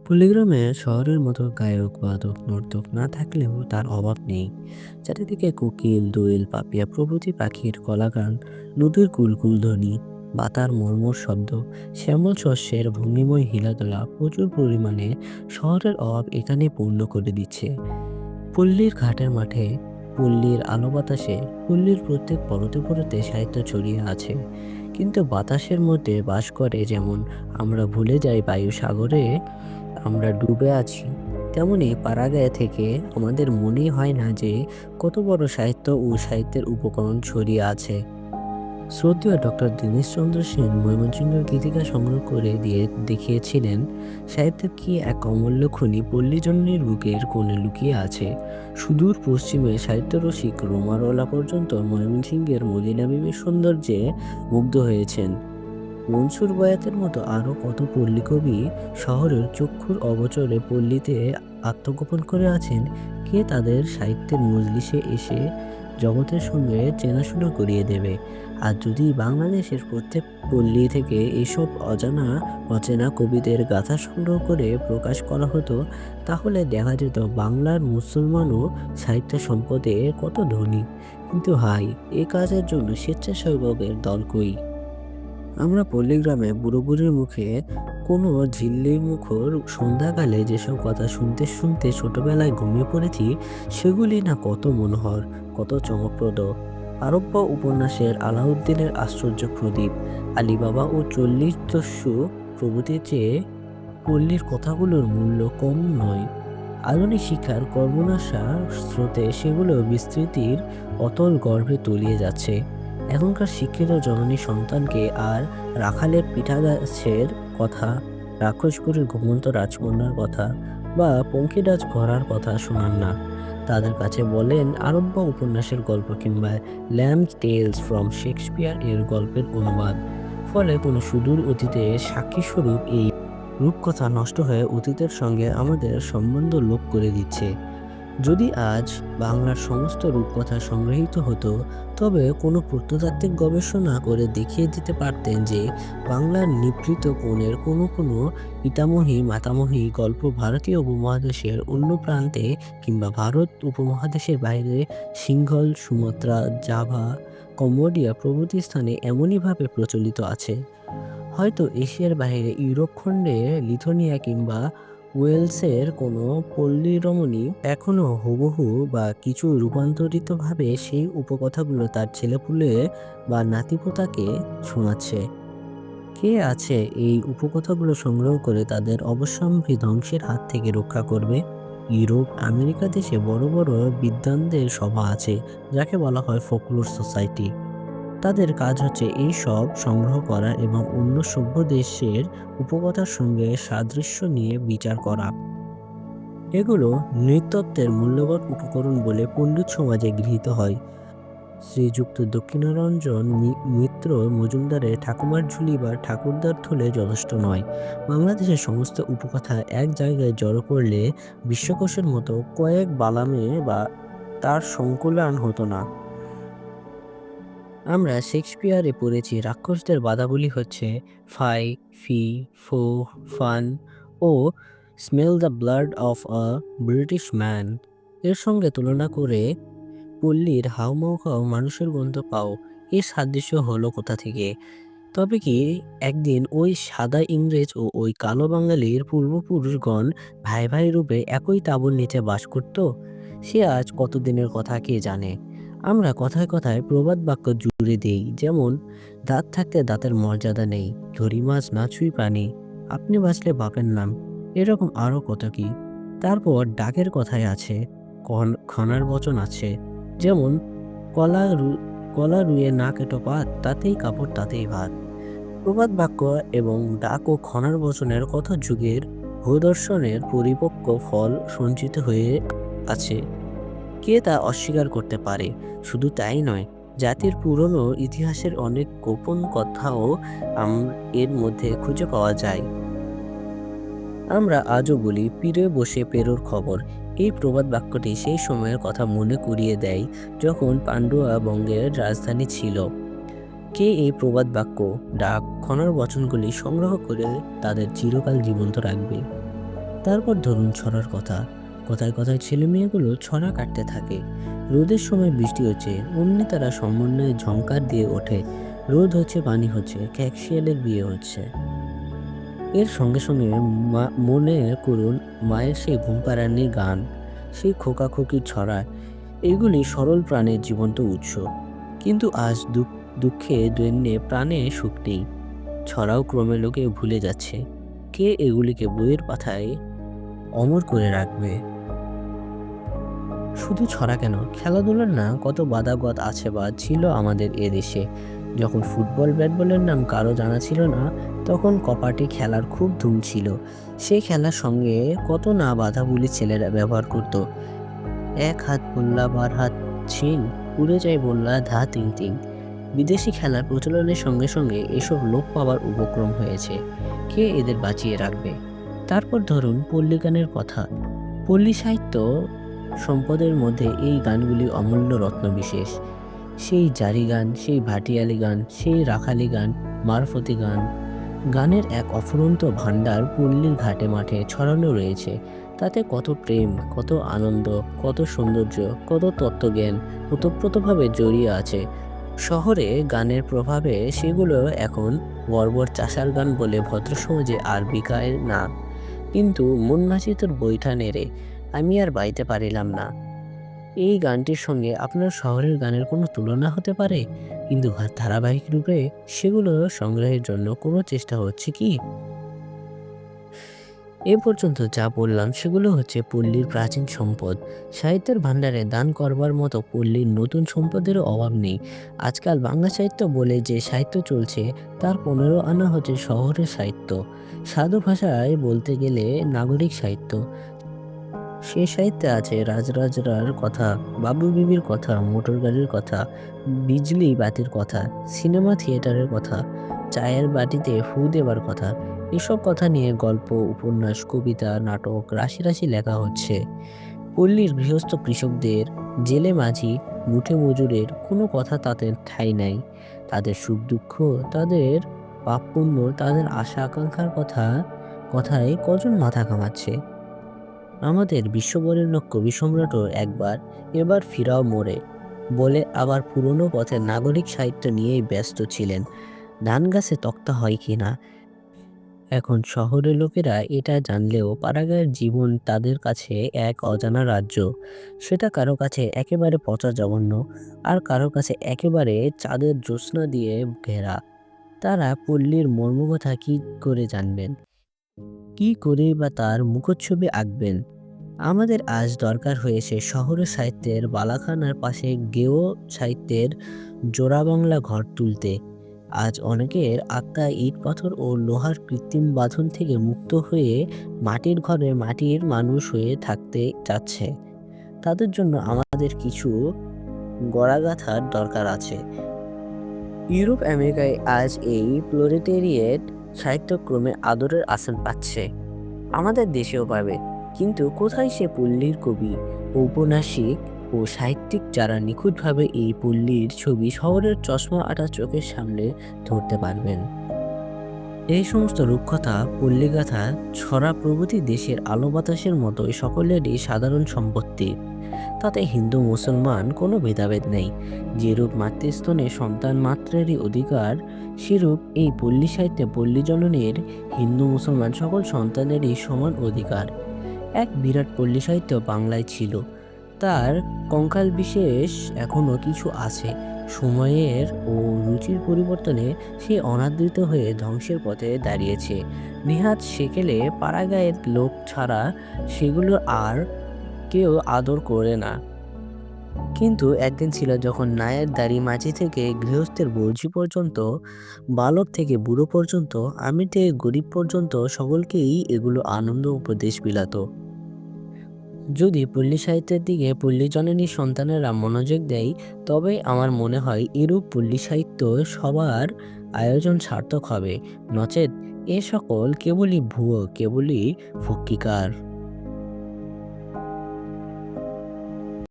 পল্লীগ্রামে শহরের মতো গায়ক, বাদক, নর্তক না থাকলেও তার অভাব নেই। চারিদিকে কোকিল, দোয়েল, পাপিয়া প্রভৃতি পাখির কলাগান, নদীর কুলকুল ধ্বনি, বাতার মর্মর শব্দ, শ্যামল শস্যের ভঙ্গিময় হিলাদোলা প্রচুর পরিমাণে শহরের অভাব এখানে পূর্ণ করে দিচ্ছে। পল্লীর ঘাটের মাঠে, পল্লীর আলো বাতাসে, পল্লীর প্রত্যেক পরতে পরতে সাহিত্য ছড়িয়ে আছে। কিন্তু বাতাসের মধ্যে বাস করে যেমন আমরা ভুলে যাই বায়ু সাগরে আমরা ডুবে আছি, তেমনি পাড়াগাঁয়ে থেকে আমাদের মনেই হয় না যে কত বড় সাহিত্য ও সাহিত্যের উপকরণ ছড়িয়ে আছে। শ্রদ্ধেয় ডক্টর দীনেশচন্দ্র সেন ময়মনসিংহের গীতিকা সংগ্রহ করে দিয়ে দেখিয়েছিলেন, সাহিত্যের কি এক অমূল্য খনি পল্লীজননীর বুকের কোণে লুকিয়ে আছে। সুদূর পশ্চিমে সাহিত্যরসিক রোমারওয়ালা পর্যন্ত ময়মনসিংহের মদিনা বিবির সৌন্দর্যে মুগ্ধ হয়েছেন। মনসুর বয়াতের মতো আরও কত পল্লী কবি শহরের চক্ষুর অগোচরে পল্লীতে আত্মগোপন করে আছেন। কে তাদের সাহিত্যের মজলিসে এসে জগতের সঙ্গে চেনাশোনা করিয়ে দেবে? আর যদি বাংলাদেশের প্রত্যেক পল্লী থেকে এসব অজানা অচেনা কবিদের গাথা সংগ্রহ করে প্রকাশ করা হতো, তাহলে দেখা যেত বাংলার মুসলমানও সাহিত্য সম্পদে কত ধনী। কিন্তু হাই, এ কাজের জন্য স্বেচ্ছাসেবকের দল কই? আমরা পল্লীগ্রামে বুড়ো বুড়ির মুখে কোনো ঝিল্লির মুখর সন্ধ্যাকালে যেসব কথা শুনতে শুনতে ছোটবেলায় ঘুমিয়ে পড়েছি, সেগুলি না কত মনোহর, কত চমকপ্রদ। আরব্য উপন্যাসের আলাউদ্দিনের আশ্চর্য প্রদীপ, আলিবাবা ও 40 দস্যু প্রভৃতির চেয়ে পল্লীর কথাগুলোর মূল্য কম নয়। আধুনিক শিক্ষার কর্মনাশা স্রোতে সেগুলো বিস্তৃতির অতল গর্ভে তলিয়ে যাচ্ছে। এখনকার শিক্ষিত জননী সন্তানকে আর রাখালের পিঠা গাছের কথা, রাক্ষসপুরীর ঘুমন্ত রাজকন্যার কথা বা পঙ্খিরাজ ঘোড়ার কথা শোনান না। তাদের কাছে বলেন আরব্য উপন্যাসের গল্প কিংবা ল্যাম্ব টেলস ফ্রম শেক্সপিয়ার এর গল্পের অনুবাদ। ফলে কোনো সুদূর অতীতের সাক্ষীস্বরূপ এই রূপকথা নষ্ট হয়ে অতীতের সঙ্গে আমাদের সম্বন্ধ লোপ করে দিচ্ছে। যদি আজ বাংলার সমস্ত রূপকথা সংগৃহীত হতো, তবে কোনো প্রত্নতাত্ত্বিক গবেষণা করে দেখিয়ে দিতে পারতেন যে বাংলার নিভৃত কোণের কোনো কোনো পিতামহী মাতামহী গল্প ভারতীয় উপমহাদেশের অন্য প্রান্তে কিংবা ভারত উপমহাদেশের বাইরে সিংহল, সুমাত্রা, জাভা, কম্বোডিয়া প্রভৃতি স্থানে এমনইভাবে প্রচলিত আছে। হয়তো এশিয়ার বাইরে ইউরোপ খণ্ডে লিথুয়ানিয়া কিংবা ওয়েলসের কোনো পল্লী রমণী এখনো হুবহু বা কিছু রূপান্তরিতভাবে সেই উপকথাগুলো তার ছেলেপুলে বা নাতিপোতাকে শোনাচ্ছে। কে আছে এই উপকথাগুলো সংগ্রহ করে তাদের অবশ্যম্ভাবী ধ্বংসের হাত থেকে রক্ষা করবে? ইউরোপ, আমেরিকা দেশে বড় বড় বিদ্বানদের সভা আছে, যাকে বলা হয় ফোকলোর সোসাইটি। তাদের কাজ হচ্ছে এই সব সংগ্রহ করা এবং অন্য সভ্য দেশের উপকথার সঙ্গে সাদৃশ্য নিয়ে বিচার করা। এগুলো নৃতত্ত্বের মূল্যবান উপকরণ বলে পণ্ডিত সমাজে গৃহীত হয়। শ্রীযুক্ত দক্ষিণারঞ্জন মিত্র মজুমদারের ঠাকুমার ঝুলি বা ঠাকুরদার থলে যথেষ্ট নয়। বাংলাদেশের সমস্ত উপকথা এক জায়গায় জড়ো করলে বিশ্বকোষের মতো কয়েক বালামে বা তার সংকুলান হতো না। আমরা শেক্সপিয়ারে পড়েছি রাক্ষসদের বাধাবলী হচ্ছে ফাই, ফি, ফো, ফান ও smell the blood of a British man. এর সঙ্গে তুলনা করে পল্লীর হাউমাউ খাও মানুষের গন্ধ পাও, এর সাদৃশ্য হলো কোথা থেকে? তবে কি একদিন ওই সাদা ইংরেজ ও ওই কালো বাঙালির পূর্বপুরুষগণ ভাই ভাই রূপে একই তাঁবুর নিচে বাস করত? সে আজ কতদিনের কথা কে জানে। আমরা কথায় কথায় প্রবাদ বাক্য জুড়ে দেই, যেমন দাঁত থাকতে দাঁতের মর্যাদা নেই, ধরি মাছ না ছুঁই পানি, আপনি বাঁচলে বাপের নাম, এরকম আরও কত কি। তারপর ডাকের কথায় আছে, খনার বচন আছে, যেমন কলা কলা রুয়ে না কেটো পাত, তাতেই কাপড় তাতেই ভাত। প্রবাদ বাক্য এবং ডাক ও খনার বচনের কত যুগের ভূদর্শনের পরিপক্ক ফল সঞ্চিত হয়ে আছে, কে তা অস্বীকার করতে পারে? শুধু তাই নয়, জাতির পুরনো ইতিহাসের অনেক গোপন কথাও এর মধ্যে খুঁজে পাওয়া যায়। আমরা আজও বলি পীরে বসে পেরোর খবর। এই প্রবাদ বাক্যটি সেই সময়ের কথা মনে করিয়ে দেয়, যখন পান্ডুয়া বঙ্গের রাজধানী ছিল। কে এই প্রবাদ বাক্য, ডাক, খনার বচনগুলি সংগ্রহ করে তাদের চিরকাল জীবন্ত রাখবে? তারপর ধরুন ছড়ার কথা। কথায় কথায় ছেলে মেয়েগুলো ছড়া কাটতে থাকে। রোদের সময় বৃষ্টি হচ্ছে, অমনি তারা সমন্বয়ে ঝংকার দিয়ে ওঠে, রোদ হচ্ছে, পানি হচ্ছে, ক্যাকশিয়ালের বিয়ে হচ্ছে। এর সঙ্গে সঙ্গে মনে করুন মায়ের সেই ঘুমপাড়ানি গান, সেই খোকাখুকির ছড়া, এগুলি সরল প্রাণের জীবন্ত উৎস। কিন্তু আজ দুঃখে দৈন্যে প্রাণে সুখ নেই। ছড়াও ক্রমে লোকে ভুলে যাচ্ছে। কে এগুলিকে বইয়ের পাতায় অমর করে রাখবে? শুধু ছড়া কেন, খেলাধুলার না কত বাদাগত আছে বা ছিল আমাদের এদেশে। যখন ফুটবল ব্যাটবলের নাম কারো জানা ছিল না, তখন কপাটি খেলার খুব ধুম ছিল। সেই খেলার সঙ্গে কত না বাধা বলি ছেলেরা ব্যবহার করত। এক হাত বললা, বার হাত ছিন, উড়ে যায় বললা ধা তিন তিন। বিদেশি খেলার প্রচলনের সঙ্গে সঙ্গে এসব লোপ পাওয়ার উপক্রম হয়েছে। কে এদের বাঁচিয়ে রাখবে? তারপর ধরুন পল্লী গানের কথা। পল্লী সাহিত্য সম্পদের মধ্যে এই গানগুলি অমূল্য রত্নবিশেষ। সেই জারি গান, সেই ভাটিয়ালি গান, সেই রাখালি গান, মারফতি গান, গানের এক অফুরন্ত ভাণ্ডার পল্লীর ঘাটে মাঠে ছড়ানো রয়েছে। তাতে কত প্রেম, কত আনন্দ, কত সৌন্দর্য, কত তত্ত্বজ্ঞান ওতপ্রোতভাবে জড়িয়ে আছে। শহরে গানের প্রভাবে সেগুলো এখন বর্বর চাষার গান বলে ভদ্রসমাজে আর বিকায় না। কিন্তু মন মাঝি তোর বৈঠা নেড়ে আমি আর বাইতে পারিলাম না, এই গানটির সঙ্গে আপনার শহরের গানের কোনো তুলনা হতে পারে? কিন্তু ধারাবাহিক রূপে সেগুলো সংগ্রহের জন্য কোনো চেষ্টা হচ্ছে কি? এ পর্যন্ত যা বললাম সেগুলো হচ্ছে পল্লীর প্রাচীন সম্পদ। সাহিত্যের ভাণ্ডারে দান করবার মতো পল্লীর নতুন সম্পদেরও অভাব নেই। আজকাল বাংলা সাহিত্য বলে যে সাহিত্য চলছে, তার 15 আনা হচ্ছে শহরের সাহিত্য। সাধু ভাষায় বলতে গেলে নাগরিক সাহিত্য। সে সাহিত্যে আছে রাজরাজরার কথা, বাবু বিবির কথা, মোটর গাড়ির কথা, বিজলি বাতির কথা, সিনেমা থিয়েটারের কথা, চায়ের বাটিতে ফু দেবার কথা। এসব কথা নিয়ে গল্প, উপন্যাস, কবিতা, নাটক রাশি রাশি লেখা হচ্ছে। পল্লীর গৃহস্থ কৃষকদের, জেলে মাঝি, মুঠে মজুরের কোনো কথা তাতে ঠাঁই নাই। তাদের সুখ দুঃখ, তাদের পাপ পুণ্য, তাদের আশা আকাঙ্ক্ষার কথায় কজন মাথা ঘামাচ্ছে? আমাদের বিশ্ববরেণ্য কবি সম্রাটও এবার ফিরাও মোড়ে বলে আবার পুরনো পথের নাগরিক সাহিত্য নিয়েই ব্যস্ত ছিলেন। ধান গাছে তক্তা হয় কিনা এখন শহরের লোকেরা এটা জানলেও পাড়াগাঁয়ের জীবন তাদের কাছে এক অজানা রাজ্য। সেটা কারো কাছে একেবারে পচা জঘন্য, আর কারো কাছে একেবারে চাঁদের জ্যোৎস্না দিয়ে ঘেরা। তারা পল্লীর মর্মকথা কি করে জানবেন? কি করেই বা তার মুখচ্ছবি আঁকবেন? আমাদের আজ দরকার হয়েছে শহরের সাহিত্যের বালাখানার পাশে গেও সাহিত্যের জোড়া বাংলা ঘর তুলতে। আজ অনেকের আত্মা ইট পাথর ও লোহার কৃত্রিম বাঁধন থেকে মুক্ত হয়ে মাটির ঘরে মাটির মানুষ হয়ে থাকতে চাচ্ছে। তাদের জন্য আমাদের কিছু গড়াগাথার দরকার আছে। ইউরোপ আমেরিকায় আজ এই প্রোলেটেরিয়েট সাহিত্যক্রমে আদরের আসন পাচ্ছে, আমাদের দেশেও পাবে। কিন্তু কোথায় সে পল্লীর কবি, ঔপন্যাসিক ও সাহিত্যিক যারা নিখুঁতভাবে এই পল্লীর ছবি শহরের চশমা আঁটা চোখের সামনে ধরতে পারবেন? এই সমস্ত রূপকথা, পল্লীগাথা, ছড়া প্রভৃতি দেশের আলো বাতাসের মতোই সকলেরই সাধারণ সম্পত্তি। তাতে হিন্দু মুসলমান কোনো ভেদাভেদ নেই। যেরূপ মাতৃস্তনে সন্তান মাত্রেরই অধিকার, সেরূপ এই পল্লী সাহিত্যে পল্লী জননীর হিন্দু মুসলমান সকল সন্তানেরই সমান অধিকার। এক বিরাট পল্লী সাহিত্য বাংলায় ছিল, তার কঙ্কাল বিশেষ এখনো কিছু আছে। সময়ের ও রুচির পরিবর্তনে সে অনাদৃত হয়ে ধ্বংসের পথে দাঁড়িয়েছে। নেহাত সেকেলে পাড়াগাঁয়ের লোক ছাড়া সেগুলো আর কেউ আদর করে না। কিন্তু একদিন ছিল যখন নায়ের দাড়ি মাঝি থেকে গৃহস্থের বৌঝি পর্যন্ত, বালক থেকে বুড়ো পর্যন্ত, আমির থেকে গরিব পর্যন্ত সকলকেই এগুলো আনন্দ উপদেশ বিলাত। যদি পল্লী সাহিত্যের দিকে পল্লী জননীর সন্তানেরা মনোযোগ দেয়, তবে আমার মনে হয় এরূপ পল্লী সাহিত্য সবার আয়োজন সার্থক হবে। নচেৎ এ সকল কেবলই ভুয়ো, কেবলই ফক্কিকার।